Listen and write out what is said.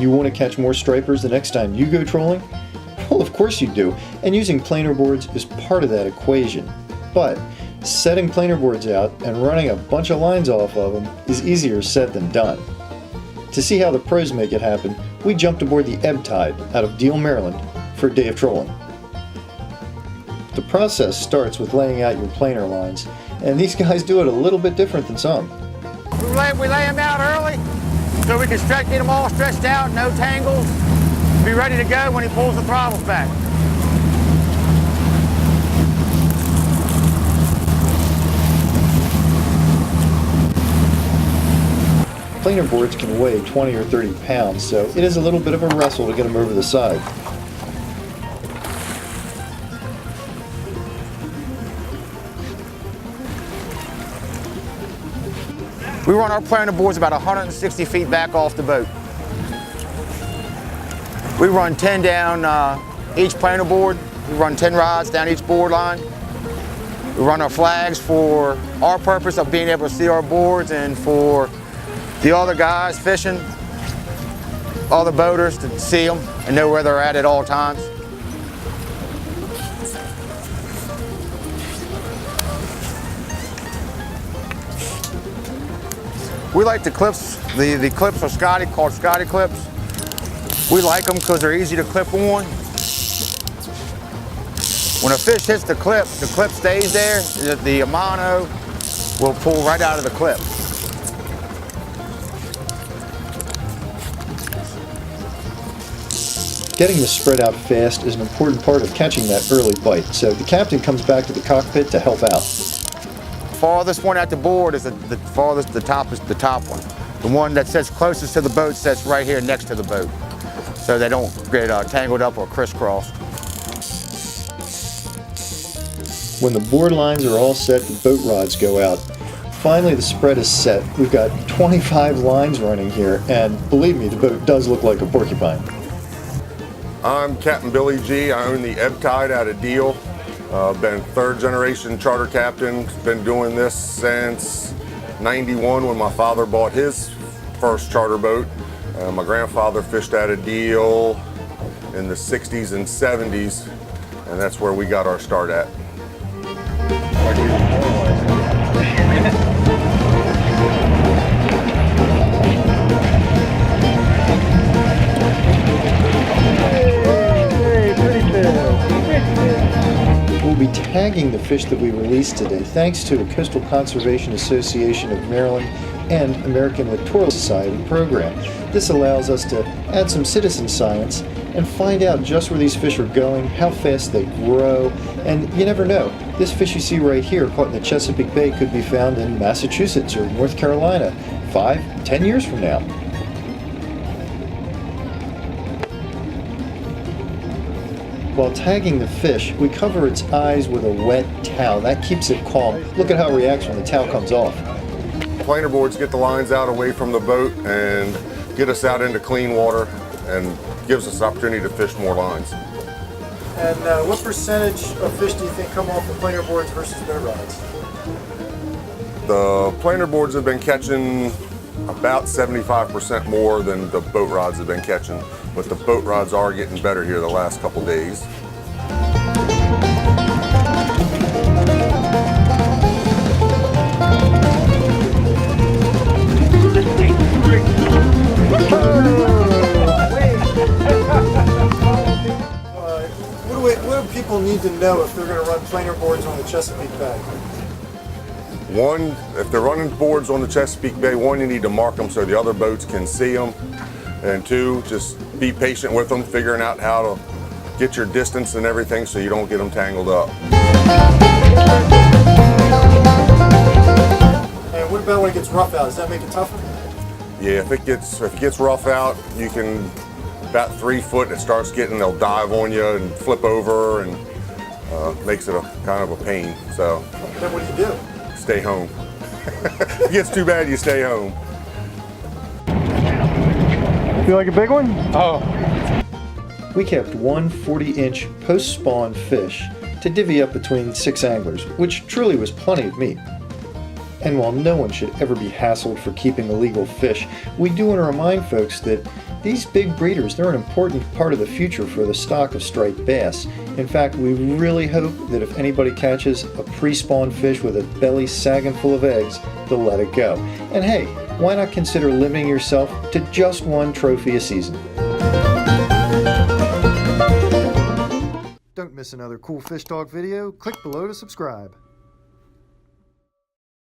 You want to catch more stripers the next time you go trolling? Well, of course you do, and using planer boards is part of that equation. But setting planer boards out and running a bunch of lines off of them is easier said than done. To see how the pros make it happen, we jumped aboard the Ebb Tide out of Deal, Maryland for a day of trolling. The process starts with laying out your planer lines, and these guys do it a little bit different than some. We lay them out early so we can get them all stretched out, no tangles, be ready to go when he pulls the throttles back. Planer boards can weigh 20 or 30 pounds, so it is a little bit of a wrestle to get them over the side. We run our planer boards about 160 feet back off the boat. We run 10 down each planer board. We run 10 rods down each board line. We run our flags for our purpose of being able to see our boards and for the other guys fishing, all the boaters to see them and know where they're at all times. We like the clips. The clips are called Scotty clips. We like them because they're easy to clip on. When a fish hits the clip stays there. The mono will pull right out of the clip. Getting the spread out fast is an important part of catching that early bite, so the captain comes back to the cockpit to help out. Farthest one at the board is the top one. The one that sits closest to the boat sits right here next to the boat, so they don't get tangled up or crisscrossed. When the board lines are all set, the boat rods go out. Finally, the spread is set. We've got 25 lines running here, and believe me, the boat does look like a porcupine. I'm Captain Billy G. I own the Ebb Tide out of Deal. Been third generation charter captain. Been doing this since '91 when my father bought his first charter boat. My grandfather fished out of Deal in the 60s and 70s, and that's where we got our start at. We'll be tagging the fish that we released today thanks to the Coastal Conservation Association of Maryland and American Littoral Society program. This allows us to add some citizen science and find out just where these fish are going, how fast they grow, and you never know. This fish you see right here caught in the Chesapeake Bay could be found in Massachusetts or North Carolina 5, 10 years from now. While tagging the fish, we cover its eyes with a wet towel. That keeps it calm. Look at how it reacts when the towel comes off. Planer boards get the lines out away from the boat and get us out into clean water and gives us the opportunity to fish more lines. And what percentage of fish do you think come off the planer boards versus boat rods? The planer boards have been catching about 75% more than the boat rods have been catching, but the boat rods are getting better here the last couple days. What do people need to know if they're going to run planer boards on the Chesapeake Bay? One, if they're running boards on the Chesapeake Bay, one, you need to mark them so the other boats can see them. And two, just be patient with them, figuring out how to get your distance and everything so you don't get them tangled up. And what about when it gets rough out? Does that make it tougher? Yeah, if it gets rough out, you can, about 3 foot, it starts getting, they'll dive on you and flip over and makes it a kind of a pain. So then what do you do? Stay home. If it gets too bad, you stay home. Feel like a big one? Oh. We kept one 40-inch post-spawn fish to divvy up between 6 anglers, which truly was plenty of meat. And while no one should ever be hassled for keeping illegal fish, we do want to remind folks that these big breeders, they're an important part of the future for the stock of striped bass. In fact, we really hope that if anybody catches a pre-spawned fish with a belly sagging full of eggs, they'll let it go. And hey, why not consider limiting yourself to just one trophy a season? Don't miss another cool FishTalk video. Click below to subscribe.